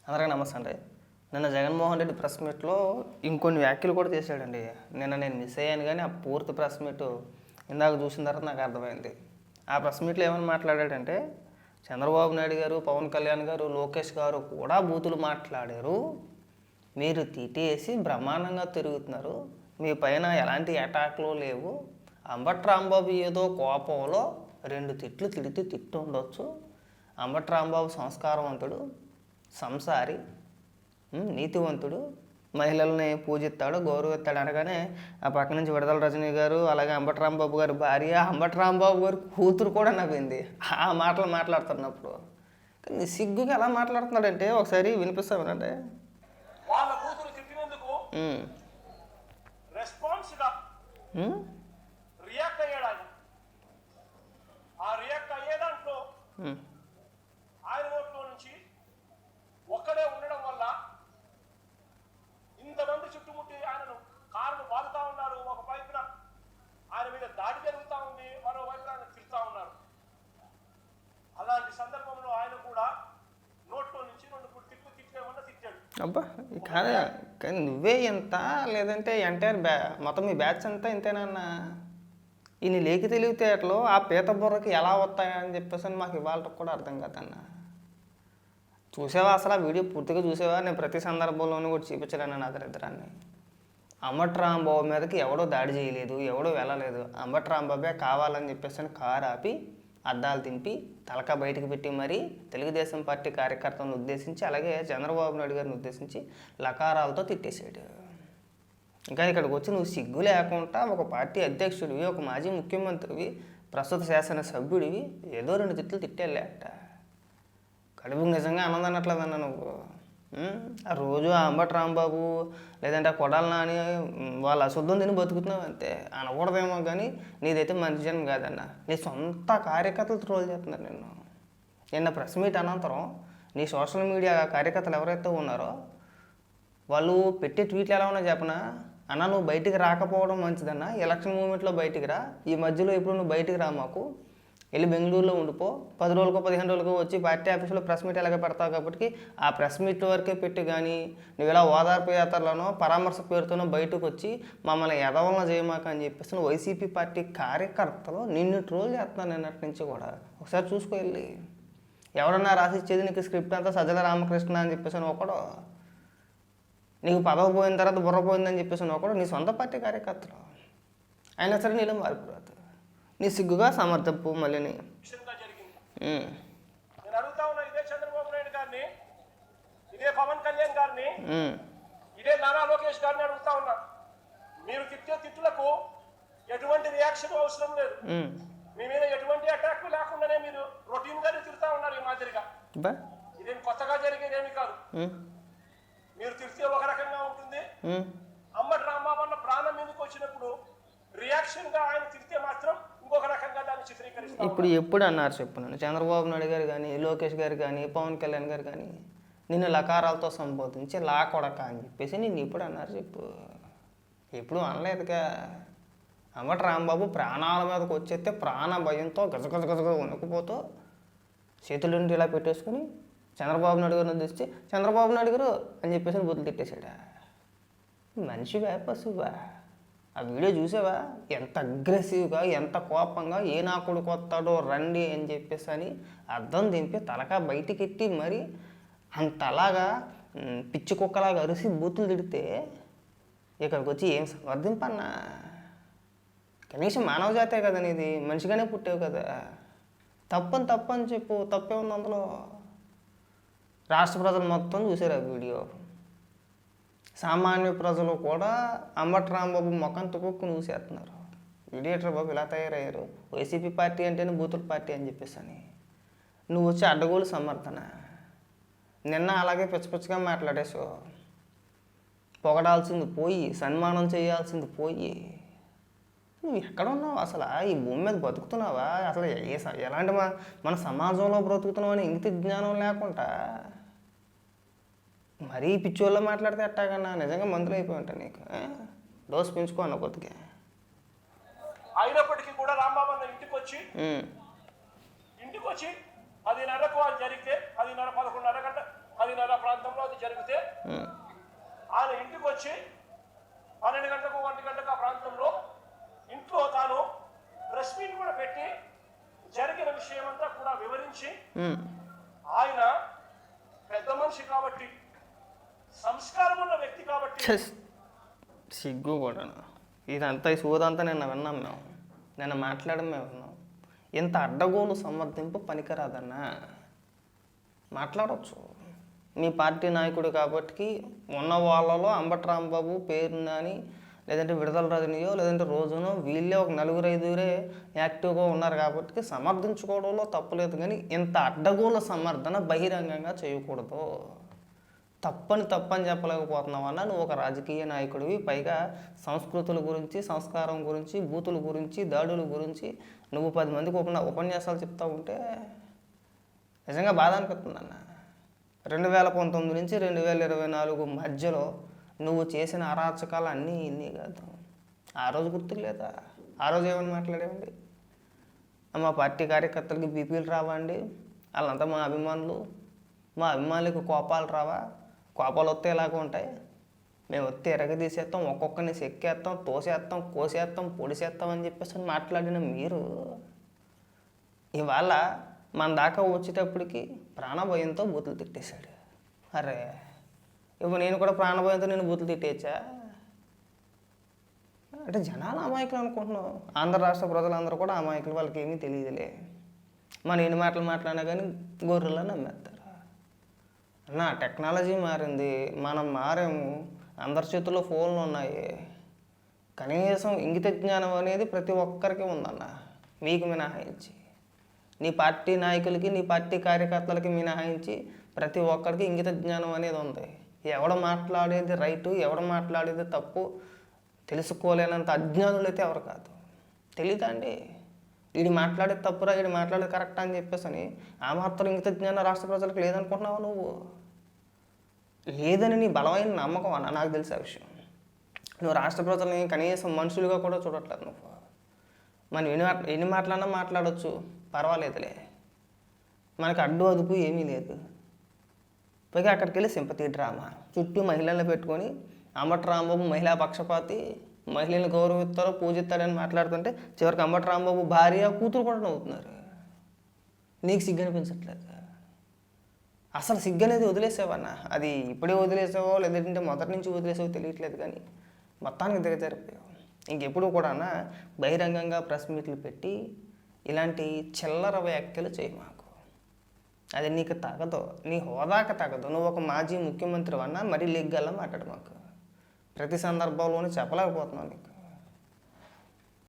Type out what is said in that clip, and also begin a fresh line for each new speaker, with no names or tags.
అందరికీ నమస్తే అండి. నిన్న జగన్మోహన్ రెడ్డి ప్రెస్ మీట్లో ఇంకొన్ని వ్యాఖ్యలు కూడా చేశాడండి. నిన్న నేను మిస్ అయ్యాను కానీ ఆ పూర్తి ప్రెస్ మీట్ ఇందాక చూసిన తర్వాత నాకు అర్థమైంది. ఆ ప్రెస్ మీట్లో ఏమని మాట్లాడాడంటే, చంద్రబాబు నాయుడు గారు, పవన్ కళ్యాణ్ గారు, లోకేష్ గారు కూడా బూతులు మాట్లాడారు, మీరు తిట్టేసి బ్రహ్మాండంగా తిరుగుతున్నారు, మీ పైన ఎలాంటి అటాక్లు లేవు, అంబటి రాంబాబు ఏదో కోపంలో 2 తిట్లు తిడితే తిట్టు ఉండొచ్చు, అంబటి రాంబాబు సంస్కారవంతుడు, సంసారి, నీతివంతుడు, మహిళల్ని పూజిస్తాడు, గౌరవిస్తాడు అనగానే ఆ పక్క నుంచి విడుదల రజనీ గారు, అలాగే అంబటి రాంబాబు గారి భార్య, అంబటి రాంబాబు గారి కూతురు కూడా నవ్వింది ఆ మాటలు మాట్లాడుతున్నప్పుడు. కానీ సిగ్గుగా ఎలా మాట్లాడుతున్నాడంటే ఒకసారి వినిపిస్తామనంటే,
వాళ్ళ కూతురు తిట్టినందుకు రెస్పాన్స్ గా రియాక్ట్ అయ్యాడు ఆయన. ఆ రియాక్ట్ అయ్యే దాంట్లో ఆయన నోట్లో నుంచి ఒక్కడే ఉండడం వల్ల ఇంతమంది చుట్టుముట్టి ఆయనను కారును బాదుతా ఉన్నారు. ఒక వైపున ఆయన మీద దాడి జరుగుతూ ఉంది, మరోవైపున ఆయన తిరుగుతూ ఉన్నారు. అలాంటి సందర్భంలో ఆయన కూడా నోట్లో నుంచి 2 తిట్లు తిట్టేమన్నా తిట్టాడు.
అబ్బా కాదు, కానీ నువ్వే ఎంత లేదంటే ఎంటైర్ మొత్తం మీ బ్యాచ్ అంతా ఇంతేనన్నా. ఈయన లేకి తెలివితేటలు ఆ పీత బుర్రకి ఎలా వస్తాయని చెప్పేసి మాకు ఇవాళ కూడా అర్థం కాదన్నా. చూసావా అసలు ఆ వీడియో పూర్తిగా చూసావా? నేను ప్రతి సందర్భంలోనూ కూడా చూపించలేను నా దరిద్రాన్ని. అంబటి రాంబాబు మీదకి ఎవడో దాడి చేయలేదు, ఎవడో వెళ్ళలేదు. అంబటి రాంబాబే కావాలని చెప్పేసి కారు ఆపి అద్దాలు తింపి తలకా బయటకు పెట్టి మరీ తెలుగుదేశం పార్టీ కార్యకర్తలను ఉద్దేశించి, అలాగే చంద్రబాబు నాయుడు గారిని ఉద్దేశించి లకారాలతో తిట్టేశాడు. ఇంకా ఇక్కడికి వచ్చి నువ్వు సిగ్గు లేకుండా ఒక పార్టీ అధ్యక్షుడివి, ఒక మాజీ ముఖ్యమంత్రివి, ప్రస్తుత శాసనసభ్యుడివి ఏదో 2 తిట్లు తిట్టేళ్ళేట. కడుపు నిజంగా అన్నదన్నట్లేదన్నా నువ్వు. ఆ రోజు ఆ అంబటి రాంబాబు లేదంటే ఆ కొడాల నాని వాళ్ళ అశుద్ధం తిని బతుకుతున్నావు అంతే. అనకూడదేమో కానీ నీదైతే మంచి జనం కాదన్న. నీ సొంత కార్యకర్తలు ట్రోల్ చేస్తున్నారు నిన్ను. నిన్న ప్రెస్ మీట్ అనంతరం నీ సోషల్ మీడియా కార్యకర్తలు ఎవరైతే ఉన్నారో వాళ్ళు పెట్టే ట్వీట్లు ఎలా ఉన్నాయో చెప్పనా? అన్న నువ్వు బయటికి రాకపోవడం మంచిదన్న, ఎలక్షన్ మూమెంట్లో బయటికి రా, ఈ మధ్యలో ఇప్పుడు నువ్వు బయటికి రా, మాకు వెళ్ళి బెంగళూరులో ఉండిపో, 10 రోజులకో 15 రోజులకో వచ్చి పార్టీ ఆఫీసులో ప్రెస్ మీట్ ఎలాగ పెడతావు కాబట్టి ఆ ప్రెస్ మీట్ వరకే పెట్టి, కానీ నువ్వు ఇలా ఓదార్పు యాత్రలోనో పరామర్శ పేరుతోనో బయటకు వచ్చి మమ్మల్ని ఎదవలన చేయమాక అని చెప్పేసి నువ్వు వైసీపీ పార్టీ కార్యకర్తలు నిన్ను ట్రోల్ చేస్తున్నాను నిన్నటి నుంచి కూడా. ఒకసారి చూసుకో వెళ్ళి. ఎవరన్నా రాసిచ్చేది నీకు స్క్రిప్ట్ అంతా సజ్జల రామకృష్ణ అని చెప్పేసి ఒకడు, నీకు పదవి పోయిన తర్వాత బుర్ర పోయిందని చెప్పేసి ఒకడు, నీ సొంత పార్టీ కార్యకర్తలు అయినా సరే నీలో మారిపోతుంది. నీ సిగ్గుగా సమర్థపు మళ్ళీ
జరిగింది. నేను అడుగుతా ఉన్నా ఇదే చంద్రబాబు నాయుడు గారిని, ఇదే పవన్ కళ్యాణ్ గారిని, ఇదే నారా లోకేష్ గారిని అడుగుతా ఉన్నా, మీరు తిట్టే తిట్టులకు ఎటువంటి రియాక్షన్ అవసరం లేదు, మీ మీద ఎటువంటి అటాక్ లేకుండానే మీరు రొటీన్ గానే తిరుగుతా ఉన్నారు ఈ మాదిరిగా. ఇదేం కొత్తగా జరిగేదేమి కాదు. మీరు తిరిగితే ఒక రకంగా ఉంటుంది, అంబటి రాంబాబు అన్న ప్రాణం మీదకి వచ్చినప్పుడు రియాక్షన్ గా ఆయన తిరిగితే మాత్రం ఇంకొక రకంగా దాన్ని చిత్రీకరిస్తారు.
ఇప్పుడు ఎప్పుడు అన్నారు చెప్పు నన్ను? చంద్రబాబు నాయుడు గారు కానీ, లోకేష్ గారు కానీ, పవన్ కళ్యాణ్ గారు కానీ నిన్ను లకారాలతో సంబోధించి లా కొడక అని చెప్పేసి నిన్ను ఎప్పుడు అన్నారు చెప్పు? ఎప్పుడు అనలేదుగా. అంబటి రాంబాబు ప్రాణాల మీదకి వచ్చేస్తే ప్రాణ భయంతో గజగజగజగా వణుకుపోతూ చేతుల నుండి ఇలా పెట్టేసుకుని చంద్రబాబు నాయుడు గారిని తెచ్చి చంద్రబాబు నాయుడు గారు అని చెప్పేసి బుద్ధులు తిట్టేశాడా? మనిషివా పశువా? ఆ వీడియో చూసావా? ఎంత అగ్రెసివ్గా, ఎంత కోపంగా, ఏ నా కొడుకు వస్తాడో రండి అని చెప్పేసి అని అద్దం దింపి తలకా బయటికి ఎట్టి మరి అంతలాగా పిచ్చి కుక్కలాగా అరిసి బూతులు తిడితే ఇక్కడికి వచ్చి ఏం సమర్థింపన్నా? కనీసం మానవ జాతే కదా నీది, మనిషిగానే పుట్టావు కదా. తప్పని చెప్పు, తప్పే ఉంది అందులో. రాష్ట్ర ప్రజలు మొత్తం చూసారు ఆ వీడియో. సామాన్య ప్రజలు కూడా అంబటి రాంబాబు ముఖం తుక్కుని చూసేస్తున్నారు. ఇడియేటర్ బాబు ఇలా తయారయ్యారు, వైసీపీ పార్టీ అంటేనే బూతుల పార్టీ అని చెప్పేసి అని. నువ్వు వచ్చి అడ్డగోలు సమర్థన. నిన్న అలాగే పిచ్చపిచ్చగా మాట్లాడేసావు. పొగడాల్సింది పోయి, సన్మానం చేయాల్సింది పోయి, నువ్వు ఎక్కడ ఉన్నావు అసలు? ఈ భూమి మీద బతుకుతున్నావా అసలు? ఎలాంటి మన సమాజంలో బ్రతుకుతున్నావు అని ఇంగిత జ్ఞానం లేకుండా మరీ పిచ్చోళ్ళలో మాట్లాడితే ఎట్టాకన్నా? నిజంగా మందులు అయిపోయి ఉంటాయి నీకు. డోస్ పెంచుకో అన్న కొద్దిగా.
అయినప్పటికీ కూడా రాంబాబు అన్న ఇంటికి వచ్చి 10:30 జరిగితే 10:30, 11:30 10:30 ప్రాంతంలో జరిగితే
ఉమ్,
ఆయన ఇంటికి వచ్చి 12 గంటలకు 1 గంటకు ఆ ప్రాంతంలో ఇంట్లో తాను ప్రెస్ మీట్ కూడా పెట్టి జరిగిన విషయం అంతా కూడా వివరించి
ఉమ్.
ఆయన పెద్ద మనిషి కాబట్టి, సంస్కారం ఉన్న వ్యక్తి కాబట్టి
ఛస్! సిగ్గు కూడా ఇదంతా ఈ సోదంతా నిన్న విన్నాం మేము, నిన్న మాట్లాడడం మేము విన్నాం. ఇంత అడ్డగోలు సమర్థింపు పనికిరాదన్నా. మాట్లాడవచ్చు, మీ పార్టీ నాయకుడు కాబట్టి ఉన్న వాళ్ళలో అంబటి రాంబాబు, పేరు నాని, లేదంటే విడుదల రజనీయో, లేదంటే రోజునో వీళ్ళే ఒక 4-5 యాక్టివ్గా ఉన్నారు కాబట్టి సమర్థించుకోవడంలో తప్పులేదు. కానీ ఇంత అడ్డగోల సమర్థన బహిరంగంగా చేయకూడదు. తప్పని చెప్పలేకపోతున్నావన్నా. నువ్వు ఒక రాజకీయ నాయకుడివి, పైగా సంస్కృతుల గురించి, సంస్కారం గురించి, బూతుల గురించి, దాడుల గురించి నువ్వు 10 మందికి ఉపన్యాసాలు చెప్తా ఉంటే నిజంగా బాధ అనిపిస్తుందన్న. 2019 నుంచి 2024 మధ్యలో నువ్వు చేసిన అరాచకాలు అన్నీ ఇన్ని కాదు. ఆ రోజు గుర్తుకు లేదా? ఆ రోజు ఏమని మాట్లాడేవండి? మా పార్టీ కార్యకర్తలకి బీపీలు రావండి, వాళ్ళంతా మా అభిమానులకు కోపాలు రావా? కోపాలు వస్తే ఎలాగ ఉంటాయి? మేము వస్తే ఎరగదీసేస్తాం, ఒక్కొక్కరిని సెక్కేస్తాం, తోసేస్తాం, కోసేస్తాం, పొడిసేస్తాం అని చెప్పేసి మాట్లాడిన మీరు ఇవాళ మన దాకా వచ్చేటప్పటికి ప్రాణభయంతో బూతులు తిట్టేశాడు. అరే, ఇప్పుడు నేను కూడా ప్రాణభయంతో నేను బూతులు తిట్టేచ్చా? అంటే జనాలు అమాయకులు అనుకుంటున్నావు. ఆంధ్ర రాష్ట్ర ప్రజలందరూ కూడా అమాయకులు, వాళ్ళకి ఏమీ తెలియదులే. మనం ఎన్ని మాటలు మాట్లాడినా కానీ గొర్రెలా నమ్మేస్తారు. అన్న, టెక్నాలజీ మారింది, మనం మారాము, అందరి చేతుల్లో ఫోన్లు ఉన్నాయి. కనీసం ఇంగిత జ్ఞానం అనేది ప్రతి ఒక్కరికి ఉందన్న, మీకు మినహాయించి. నీ పార్టీ నాయకులకి, నీ పార్టీ కార్యకర్తలకి మినహాయించి ప్రతి ఒక్కరికి ఇంగిత జ్ఞానం అనేది ఉంది. ఎవడ మాట్లాడేది రైటు, ఎవడ మాట్లాడేది తప్పు తెలుసుకోలేనంత అజ్ఞానులు అయితే ఎవరు కాదు. తెలీదా అండి? వీడు మాట్లాడేది తప్పురా, వీడు మాట్లాడేది కరెక్టా అని చెప్పేసి అని ఆ మాత్రం ఇంగిత జ్ఞానం రాష్ట్ర ప్రజలకు లేదనుకుంటున్నావా నువ్వు? లేదని నీ బలమైన నమ్మకం అన్న, నాకు తెలిసే విషయం. నువ్వు రాష్ట్ర ప్రజల్ని కనీసం మనుషులుగా కూడా చూడట్లేదు నువ్వు. మనం ఎన్ని మాట్లాడినా మాట్లాడవచ్చు, పర్వాలేదులే, మనకు అడ్డు అదుపు ఏమీ లేదు. పైగా అక్కడికి వెళ్ళి సింపతి డ్రామా చుట్టూ మహిళలను పెట్టుకొని అంబటి రాంబాబు మహిళా పక్షపాతి, మహిళలను గౌరవిస్తారో పూజిస్తారని మాట్లాడుతుంటే చివరికి అంబటి రాంబాబు భార్య, కూతురు కూడా నవ్వుతున్నారు. నీకు సిగ్గు అనిపించట్లేదు? అసలు సిగ్గు అనేది వదిలేసావన్నా. అది ఇప్పుడే వదిలేసావో లేదంటే మొదటి నుంచి వదిలేసావో తెలియట్లేదు, కానీ మొత్తానికి దిగజారిపోయావు. ఇంకెప్పుడు కూడా బహిరంగంగా ప్రెస్ మీట్లు పెట్టి ఇలాంటి చిల్లర వ్యాఖ్యలు చేయి మాకు. అది నీకు తగదు, నీ హోదాకి తగదు. నువ్వు ఒక మాజీ ముఖ్యమంత్రి అన్నా మరీ లీగ్గా మాట్లాడు మాకు. ప్రతి సందర్భంలోనూ చెప్పలేకపోతున్నావు నీకు.